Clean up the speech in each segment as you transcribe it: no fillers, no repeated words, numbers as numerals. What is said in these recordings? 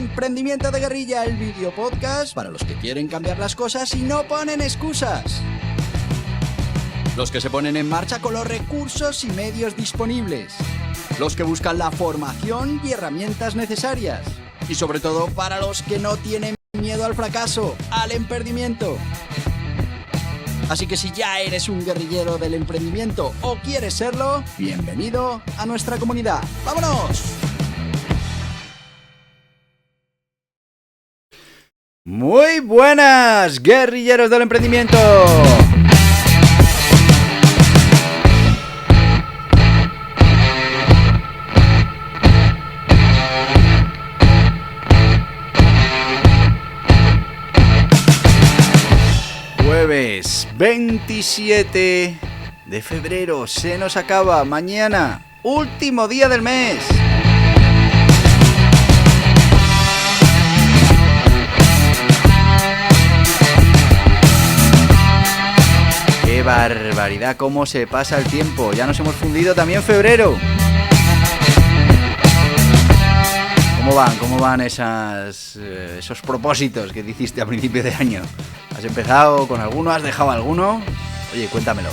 Emprendimiento de Guerrilla, el video podcast para los que quieren cambiar las cosas y no ponen excusas. Los que se ponen en marcha con los recursos y medios disponibles. Los que buscan la formación y herramientas necesarias. Y sobre todo para los que no tienen miedo al fracaso, al emprendimiento. Así que si ya eres un guerrillero del emprendimiento o quieres serlo, bienvenido a nuestra comunidad. ¡Vámonos! Muy buenas, guerrilleros del emprendimiento. Jueves 27 de febrero, se nos acaba, mañana, último día del mes. ¡Qué barbaridad! ¿Cómo se pasa el tiempo? Ya nos hemos fundido también febrero. ¿Cómo van esos propósitos que te hiciste a principio de año? ¿Has empezado con alguno? ¿Has dejado alguno? Oye, cuéntamelo.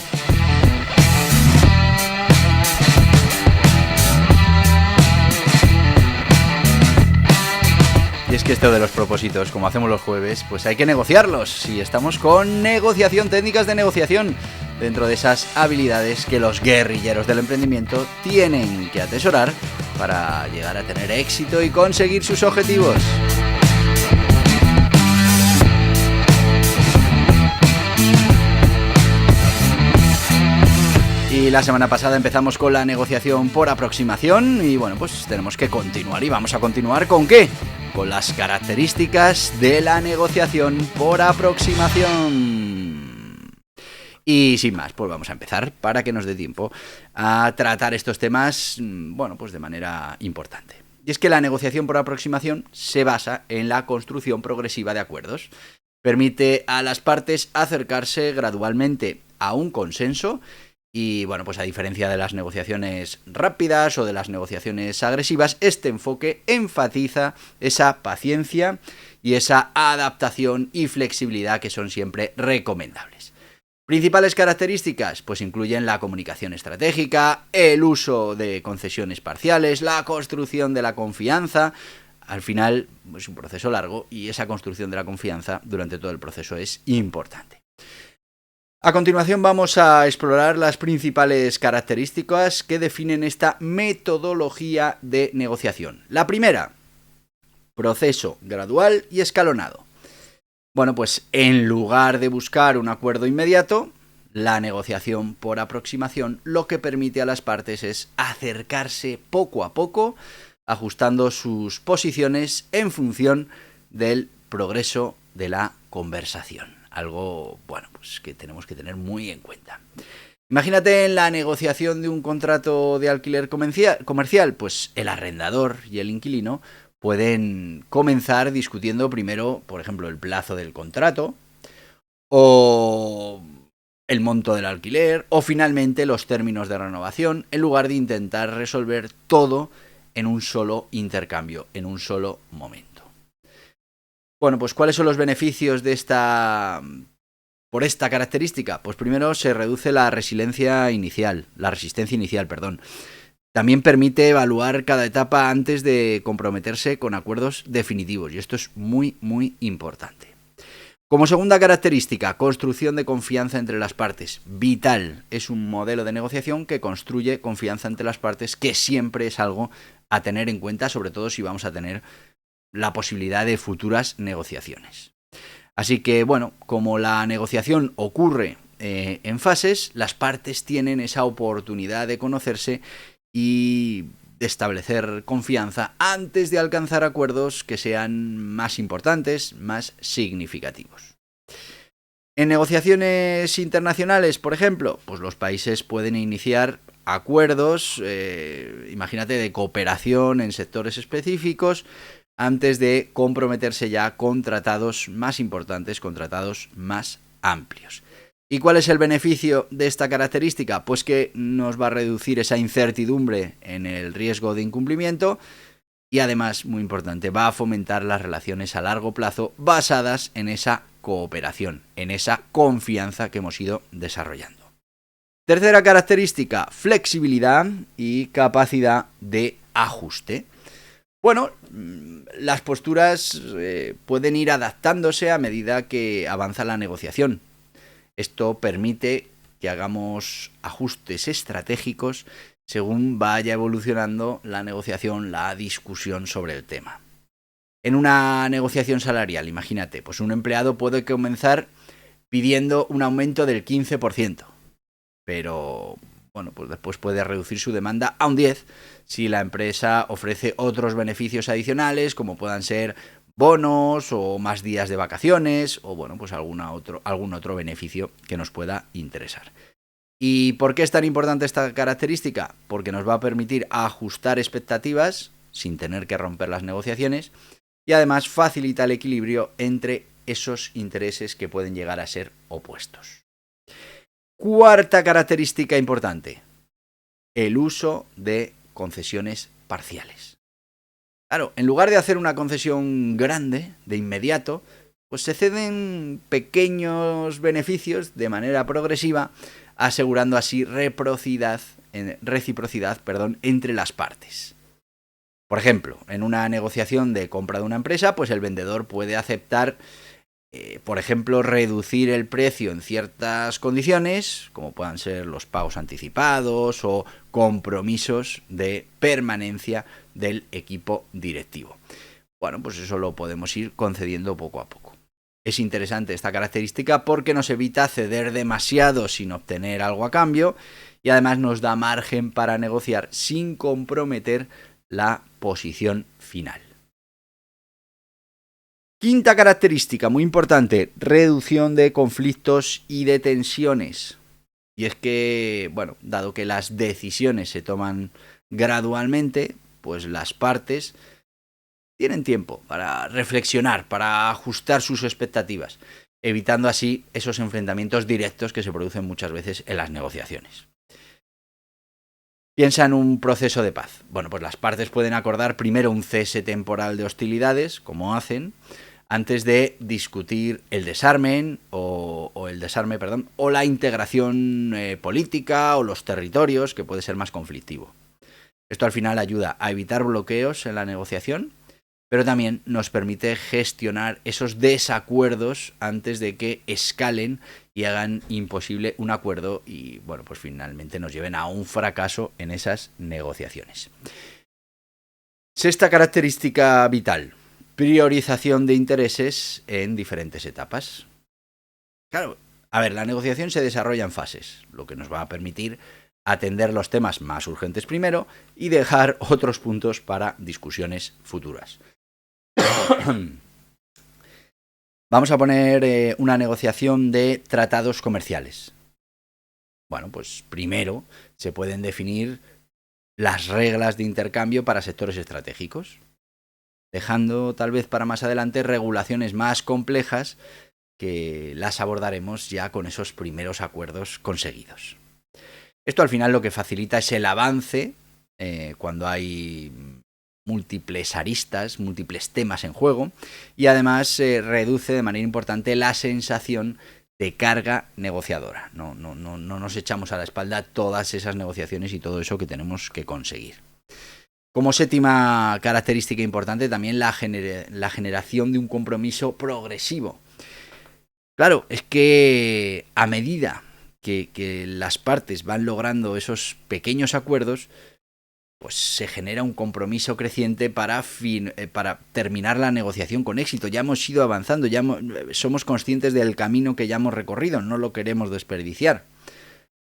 Y es que esto de los propósitos, como hacemos los jueves, pues hay que negociarlos. Y estamos con negociación, técnicas de negociación, dentro de esas habilidades que los guerrilleros del emprendimiento tienen que atesorar para llegar a tener éxito y conseguir sus objetivos. Y la semana pasada empezamos con la negociación por aproximación y bueno, pues tenemos que continuar. ¿Y vamos a continuar con qué? Con las características de la negociación por aproximación. Y sin más, pues vamos a empezar para que nos dé tiempo a tratar estos temas, bueno, pues de manera importante. Y es que la negociación por aproximación se basa en la construcción progresiva de acuerdos. Permite a las partes acercarse gradualmente a un consenso. Y bueno, pues a diferencia de las negociaciones rápidas o de las negociaciones agresivas, este enfoque enfatiza esa paciencia y esa adaptación y flexibilidad que son siempre recomendables. Principales características, pues incluyen la comunicación estratégica, el uso de concesiones parciales, la construcción de la confianza. Al final es un proceso largo y esa construcción de la confianza durante todo el proceso es importante. A continuación vamos a explorar las principales características que definen esta metodología de negociación. La primera, proceso gradual y escalonado. Bueno, pues en lugar de buscar un acuerdo inmediato, la negociación por aproximación lo que permite a las partes es acercarse poco a poco, ajustando sus posiciones en función del progreso de la conversación. Algo, bueno, pues que tenemos que tener muy en cuenta. Imagínate en la negociación de un contrato de alquiler comercial, pues el arrendador y el inquilino pueden comenzar discutiendo primero, por ejemplo, el plazo del contrato, o el monto del alquiler, o finalmente los términos de renovación, en lugar de intentar resolver todo en un solo intercambio, en un solo momento. Bueno, pues ¿cuáles son los beneficios de esta característica? Pues primero se reduce la resistencia inicial. También permite evaluar cada etapa antes de comprometerse con acuerdos definitivos, y esto es muy, muy importante. Como segunda característica, construcción de confianza entre las partes. Vital, es un modelo de negociación que construye confianza entre las partes, que siempre es algo a tener en cuenta, sobre todo si vamos a tener la posibilidad de futuras negociaciones. Así que, bueno, como la negociación ocurre en fases, las partes tienen esa oportunidad de conocerse y de establecer confianza antes de alcanzar acuerdos que sean más importantes, más significativos. En negociaciones internacionales, por ejemplo, pues los países pueden iniciar acuerdos, imagínate, de cooperación en sectores específicos, antes de comprometerse ya con tratados más importantes, con tratados más amplios. ¿Y cuál es el beneficio de esta característica? Pues que nos va a reducir esa incertidumbre en el riesgo de incumplimiento y además, muy importante, va a fomentar las relaciones a largo plazo basadas en esa cooperación, en esa confianza que hemos ido desarrollando. Tercera característica, flexibilidad y capacidad de ajuste. Bueno, las posturas pueden ir adaptándose a medida que avanza la negociación. Esto permite que hagamos ajustes estratégicos según vaya evolucionando la negociación, la discusión sobre el tema. En una negociación salarial, imagínate, pues un empleado puede comenzar pidiendo un aumento del 15%, pero bueno, pues después puede reducir su demanda a un 10% si la empresa ofrece otros beneficios adicionales, como puedan ser bonos o más días de vacaciones o bueno, pues algún otro beneficio que nos pueda interesar. ¿Y por qué es tan importante esta característica? Porque nos va a permitir ajustar expectativas sin tener que romper las negociaciones y además facilita el equilibrio entre esos intereses que pueden llegar a ser opuestos. Cuarta característica importante, el uso de concesiones parciales. Claro, en lugar de hacer una concesión grande de inmediato, pues se ceden pequeños beneficios de manera progresiva, asegurando así reciprocidad entre las partes. Por ejemplo, en una negociación de compra de una empresa, pues el vendedor puede aceptar, por ejemplo, reducir el precio en ciertas condiciones, como puedan ser los pagos anticipados o compromisos de permanencia del equipo directivo. Bueno, pues eso lo podemos ir concediendo poco a poco. Es interesante esta característica porque nos evita ceder demasiado sin obtener algo a cambio y además nos da margen para negociar sin comprometer la posición final. Quinta característica, muy importante, reducción de conflictos y de tensiones. Y es que, bueno, dado que las decisiones se toman gradualmente, pues las partes tienen tiempo para reflexionar, para ajustar sus expectativas, evitando así esos enfrentamientos directos que se producen muchas veces en las negociaciones. Piensa en un proceso de paz. Bueno, pues las partes pueden acordar primero un cese temporal de hostilidades, como hacen, antes de discutir el desarme o la integración política o los territorios, que puede ser más conflictivo. Esto al final ayuda a evitar bloqueos en la negociación, pero también nos permite gestionar esos desacuerdos antes de que escalen y hagan imposible un acuerdo y, bueno, pues finalmente nos lleven a un fracaso en esas negociaciones. Sexta característica vital, priorización de intereses en diferentes etapas. Claro, a ver, la negociación se desarrolla en fases, lo que nos va a permitir atender los temas más urgentes primero y dejar otros puntos para discusiones futuras. Vamos a poner una negociación de tratados comerciales. Bueno, pues primero se pueden definir las reglas de intercambio para sectores estratégicos, dejando tal vez para más adelante regulaciones más complejas que las abordaremos ya con esos primeros acuerdos conseguidos. Esto al final lo que facilita es el avance cuando hay múltiples aristas, múltiples temas en juego y además reduce de manera importante la sensación de carga negociadora. No nos echamos a la espalda todas esas negociaciones y todo eso que tenemos que conseguir. Como séptima característica importante también la generación de un compromiso progresivo. Claro, es que a medida que las partes van logrando esos pequeños acuerdos, pues se genera un compromiso creciente para terminar la negociación con éxito. Ya hemos ido avanzando, somos conscientes del camino que ya hemos recorrido, no lo queremos desperdiciar.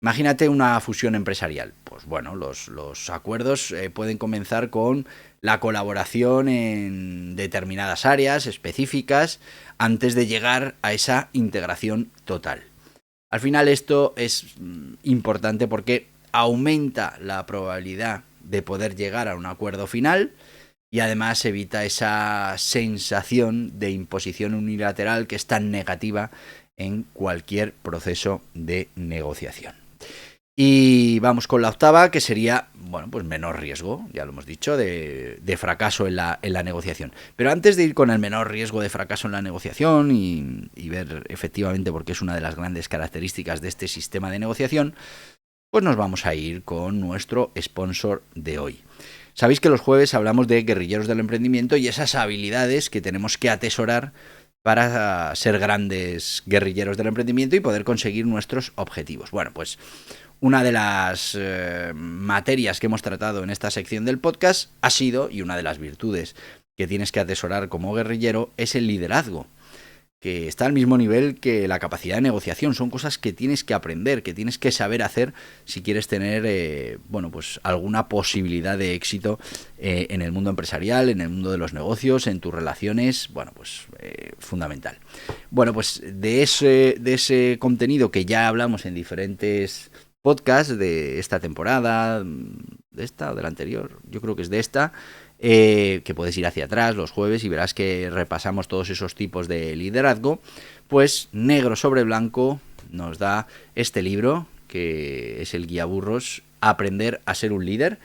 Imagínate una fusión empresarial. Pues bueno, los acuerdos pueden comenzar con la colaboración en determinadas áreas específicas antes de llegar a esa integración total. Al final esto es importante porque aumenta la probabilidad de poder llegar a un acuerdo final y además evita esa sensación de imposición unilateral que es tan negativa en cualquier proceso de negociación. Y vamos con la octava, que sería, bueno, pues menor riesgo, ya lo hemos dicho, de fracaso en la negociación. Pero antes de ir con el menor riesgo de fracaso en la negociación y ver efectivamente por qué es una de las grandes características de este sistema de negociación, pues nos vamos a ir con nuestro sponsor de hoy. Sabéis que los jueves hablamos de guerrilleros del emprendimiento y esas habilidades que tenemos que atesorar para ser grandes guerrilleros del emprendimiento y poder conseguir nuestros objetivos. Bueno, pues una de las materias que hemos tratado en esta sección del podcast ha sido, y una de las virtudes que tienes que atesorar como guerrillero, es el liderazgo, que está al mismo nivel que la capacidad de negociación. Son cosas que tienes que aprender, que tienes que saber hacer si quieres tener bueno, pues alguna posibilidad de éxito en el mundo empresarial, en el mundo de los negocios, en tus relaciones. Bueno, pues fundamental. Bueno, pues de ese contenido que ya hablamos en diferentes podcasts de esta temporada, de esta o de la anterior, yo creo que es de esta, que puedes ir hacia atrás los jueves y verás que repasamos todos esos tipos de liderazgo, pues negro sobre blanco nos da este libro, que es el Guía Burros, Aprender a ser un líder,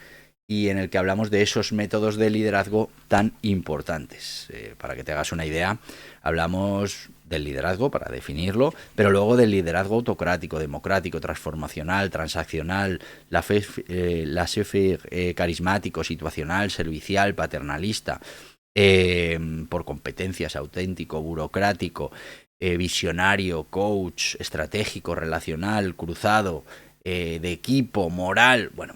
y en el que hablamos de esos métodos de liderazgo tan importantes. Para que te hagas una idea, hablamos del liderazgo, para definirlo, pero luego del liderazgo autocrático, democrático, transformacional, transaccional, la CFE carismático, situacional, servicial, paternalista, por competencias, auténtico, burocrático, visionario, coach, estratégico, relacional, cruzado, de equipo, moral, bueno,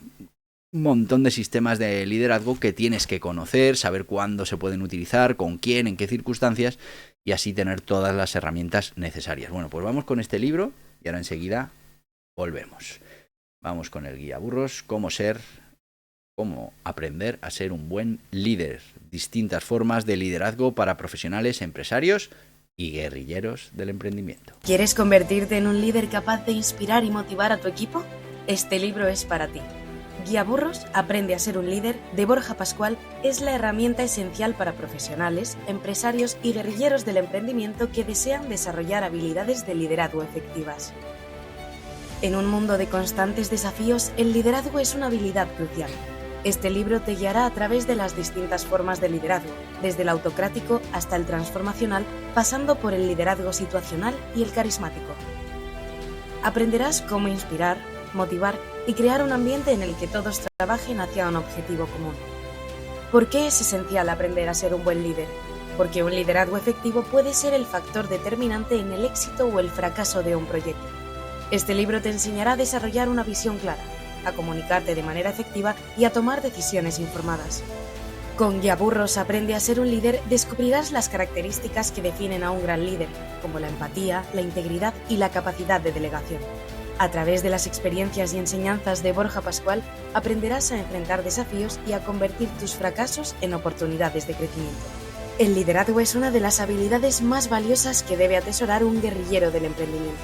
un montón de sistemas de liderazgo que tienes que conocer, saber cuándo se pueden utilizar, con quién, en qué circunstancias, y así tener todas las herramientas necesarias. Bueno, pues vamos con este libro y ahora enseguida volvemos. Vamos con el Guía Burros, cómo aprender a ser un buen líder. Distintas formas de liderazgo para profesionales, empresarios y guerrilleros del emprendimiento. ¿Quieres convertirte en un líder capaz de inspirar y motivar a tu equipo? Este libro es para ti. Guía Burros, Aprende a ser un líder, de Borja Pascual, es la herramienta esencial para profesionales, empresarios y guerrilleros del emprendimiento que desean desarrollar habilidades de liderazgo efectivas. En un mundo de constantes desafíos, el liderazgo es una habilidad crucial. Este libro te guiará a través de las distintas formas de liderazgo, desde el autocrático hasta el transformacional, pasando por el liderazgo situacional y el carismático. Aprenderás cómo inspirar, motivar y crear un ambiente en el que todos trabajen hacia un objetivo común. ¿Por qué es esencial aprender a ser un buen líder? Porque un liderazgo efectivo puede ser el factor determinante en el éxito o el fracaso de un proyecto. Este libro te enseñará a desarrollar una visión clara, a comunicarte de manera efectiva y a tomar decisiones informadas. Con Guía Burros, Aprende a ser un líder, descubrirás las características que definen a un gran líder, como la empatía, la integridad y la capacidad de delegación. A través de las experiencias y enseñanzas de Borja Pascual, aprenderás a enfrentar desafíos y a convertir tus fracasos en oportunidades de crecimiento. El liderazgo es una de las habilidades más valiosas que debe atesorar un guerrillero del emprendimiento.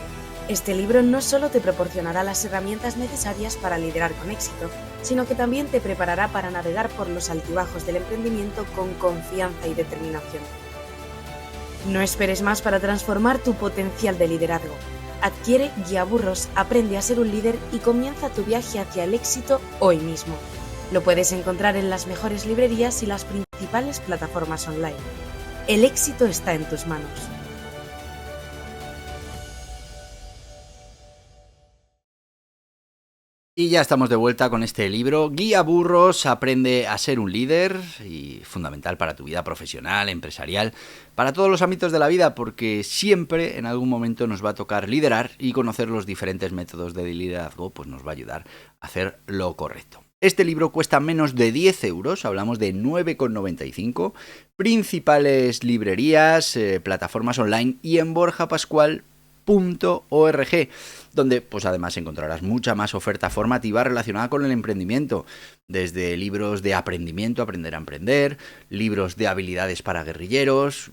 Este libro no solo te proporcionará las herramientas necesarias para liderar con éxito, sino que también te preparará para navegar por los altibajos del emprendimiento con confianza y determinación. No esperes más para transformar tu potencial de liderazgo. Adquiere Guía Burros, Aprende a ser un líder y comienza tu viaje hacia el éxito hoy mismo. Lo puedes encontrar en las mejores librerías y las principales plataformas online. El éxito está en tus manos. Y ya estamos de vuelta con este libro, Guía Burros, Aprende a ser un líder, y fundamental para tu vida profesional, empresarial, para todos los ámbitos de la vida, porque siempre en algún momento nos va a tocar liderar, y conocer los diferentes métodos de liderazgo pues nos va a ayudar a hacer lo correcto. Este libro cuesta menos de 10 euros, hablamos de 9,95, principales librerías, plataformas online y en borjapascual.org, donde pues además encontrarás mucha más oferta formativa relacionada con el emprendimiento, desde libros de aprendimiento, aprender a emprender, libros de habilidades para guerrilleros,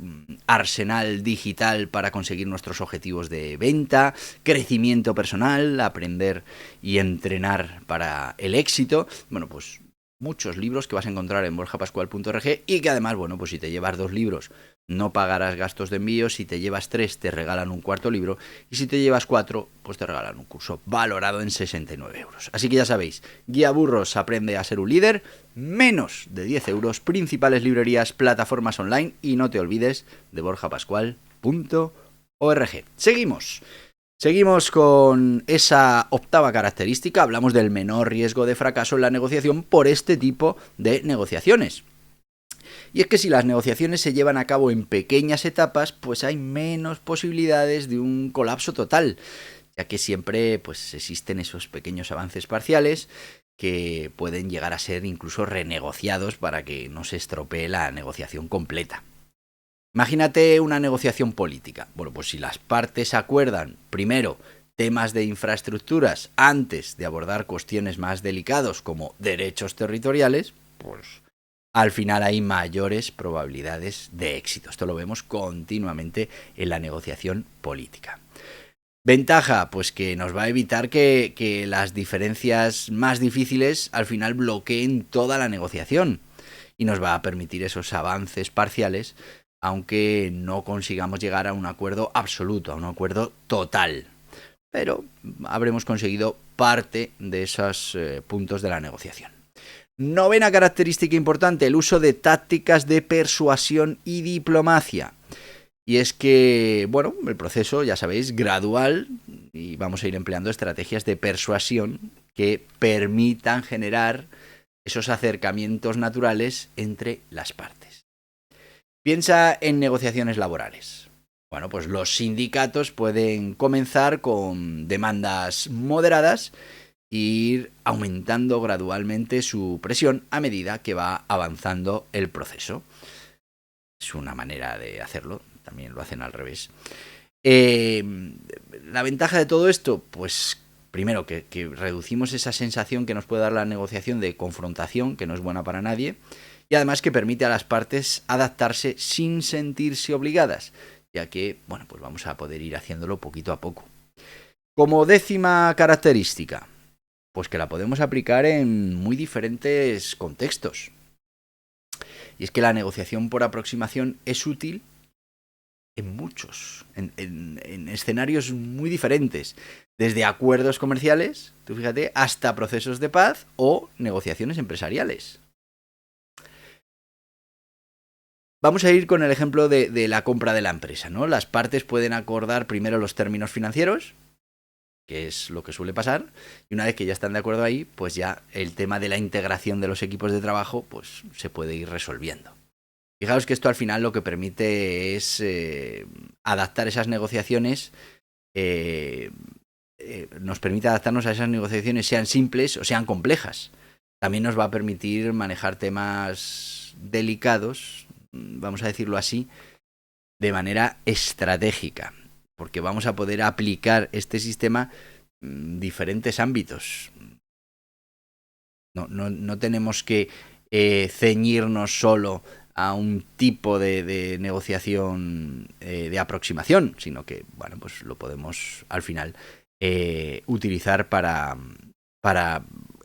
arsenal digital para conseguir nuestros objetivos de venta, crecimiento personal, aprender y entrenar para el éxito. Bueno, pues muchos libros que vas a encontrar en borjapascual.org y que además, bueno, pues si te llevas 2 libros no pagarás gastos de envío, si te llevas 3 te regalan un cuarto libro y si te llevas 4 pues te regalan un curso valorado en 69 euros. Así que ya sabéis, Guía Burros aprende a ser un líder, menos de 10 euros, principales librerías, plataformas online y no te olvides de borjapascual.org. Seguimos con esa octava característica, hablamos del menor riesgo de fracaso en la negociación por este tipo de negociaciones. Y es que si las negociaciones se llevan a cabo en pequeñas etapas, pues hay menos posibilidades de un colapso total, ya que siempre pues existen esos pequeños avances parciales que pueden llegar a ser incluso renegociados para que no se estropee la negociación completa. Imagínate una negociación política. Bueno, pues si las partes acuerdan primero temas de infraestructuras antes de abordar cuestiones más delicadas como derechos territoriales, pues al final hay mayores probabilidades de éxito. Esto lo vemos continuamente en la negociación política. Ventaja, pues que nos va a evitar que las diferencias más difíciles al final bloqueen toda la negociación y nos va a permitir esos avances parciales, aunque no consigamos llegar a un acuerdo absoluto, a un acuerdo total. Pero habremos conseguido parte de esos puntos de la negociación. Novena característica importante, el uso de tácticas de persuasión y diplomacia. Y es que, bueno, el proceso, ya sabéis, gradual, y vamos a ir empleando estrategias de persuasión que permitan generar esos acercamientos naturales entre las partes. Piensa en negociaciones laborales. Bueno, pues los sindicatos pueden comenzar con demandas moderadas e ir aumentando gradualmente su presión a medida que va avanzando el proceso. Es una manera de hacerlo, también lo hacen al revés. La ventaja de todo esto, pues primero que reducimos esa sensación que nos puede dar la negociación de confrontación, que no es buena para nadie, y además que permite a las partes adaptarse sin sentirse obligadas, ya que, bueno, pues vamos a poder ir haciéndolo poquito a poco. Como décima característica, pues que la podemos aplicar en muy diferentes contextos. Y es que la negociación por aproximación es útil en muchos, en escenarios muy diferentes, desde acuerdos comerciales, tú fíjate, hasta procesos de paz o negociaciones empresariales. Vamos a ir con el ejemplo de la compra de la empresa, ¿no? Las partes pueden acordar primero los términos financieros, que es lo que suele pasar, y una vez que ya están de acuerdo ahí, pues ya el tema de la integración de los equipos de trabajo pues se puede ir resolviendo. Fijaos que esto al final lo que permite es adaptar esas negociaciones, nos permite adaptarnos a esas negociaciones, sean simples o sean complejas. También nos va a permitir manejar temas delicados, vamos a decirlo así, de manera estratégica, porque vamos a poder aplicar este sistema en diferentes ámbitos. No tenemos que ceñirnos solo a un tipo de negociación de aproximación, sino que, bueno, pues lo podemos al final utilizar para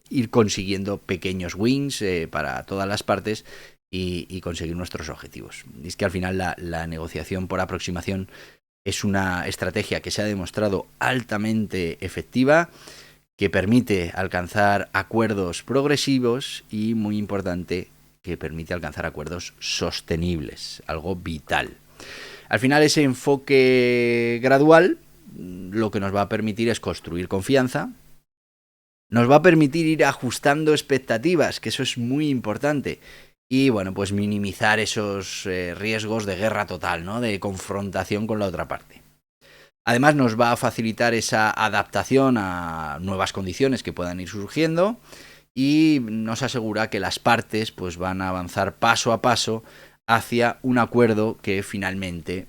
ir consiguiendo pequeños wins para todas las partes y conseguir nuestros objetivos. Y es que al final la negociación por aproximación es una estrategia que se ha demostrado altamente efectiva, que permite alcanzar acuerdos progresivos y, muy importante, que permite alcanzar acuerdos sostenibles, algo vital. Al final, ese enfoque gradual lo que nos va a permitir es construir confianza, nos va a permitir ir ajustando expectativas, que eso es muy importante, y bueno, pues minimizar esos riesgos de guerra total, ¿no? De confrontación con la otra parte. Además, nos va a facilitar esa adaptación a nuevas condiciones que puedan ir surgiendo y nos asegura que las partes pues van a avanzar paso a paso hacia un acuerdo que finalmente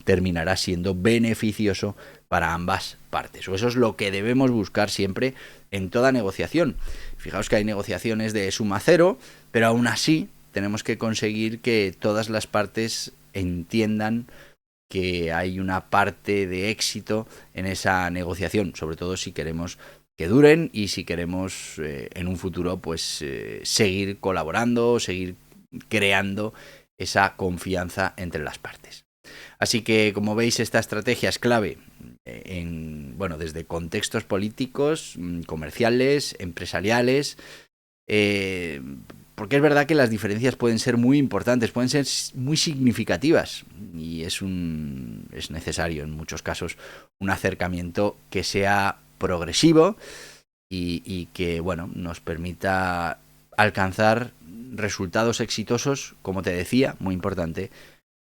terminará siendo beneficioso para ambas partes. O eso es lo que debemos buscar siempre en toda negociación. Fijaos que hay negociaciones de suma cero, pero aún así tenemos que conseguir que todas las partes entiendan que hay una parte de éxito en esa negociación, sobre todo si queremos que duren y si queremos en un futuro pues seguir colaborando, seguir creando esa confianza entre las partes. Así que, como veis, esta estrategia es clave desde contextos políticos, comerciales, empresariales, porque es verdad que las diferencias pueden ser muy importantes, pueden ser muy significativas y es necesario en muchos casos un acercamiento que sea progresivo y que nos permita alcanzar resultados exitosos, como te decía, muy importante,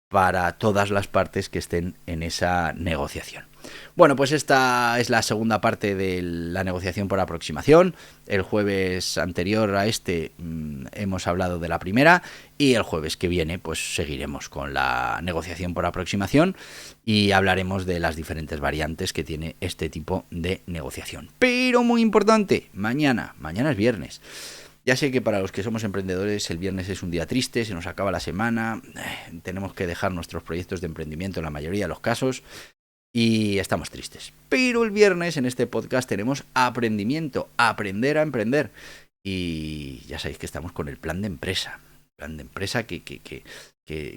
para todas las partes que estén en esa negociación. Bueno, pues esta es la segunda parte de la negociación por aproximación. El jueves anterior a hemos hablado de la primera y el jueves que viene pues seguiremos con la negociación por aproximación y hablaremos de las diferentes variantes que tiene este tipo de negociación. Pero muy importante, mañana es viernes. Ya sé que para los que somos emprendedores el viernes es un día triste, se nos acaba la semana, tenemos que dejar nuestros proyectos de emprendimiento en la mayoría de los casos y estamos tristes. Pero el viernes en este podcast tenemos aprendimiento, aprender a emprender. Y ya sabéis que estamos con el plan de empresa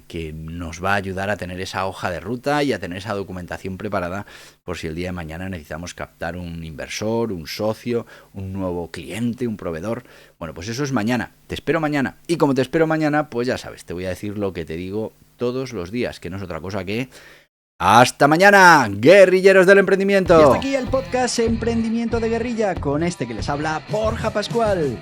que nos va a ayudar a tener esa hoja de ruta y a tener esa documentación preparada por si el día de mañana necesitamos captar un inversor, un socio, un nuevo cliente, un proveedor. Bueno, pues eso es mañana. Te espero mañana. Y como te espero mañana, pues ya sabes, te voy a decir lo que te digo todos los días, que no es otra cosa que... ¡Hasta mañana, guerrilleros del emprendimiento! Y hasta aquí el podcast Emprendimiento de Guerrilla, con este que les habla Borja Pascual.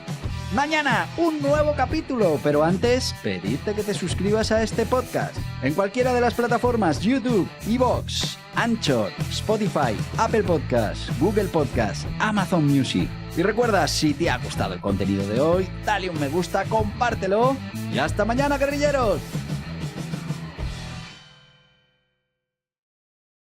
Mañana un nuevo capítulo, pero antes pedirte que te suscribas a este podcast en cualquiera de las plataformas YouTube, iVoox, Anchor, Spotify, Apple Podcasts, Google Podcasts, Amazon Music. Y recuerda, si te ha gustado el contenido de hoy, dale un me gusta, compártelo y hasta mañana, guerrilleros.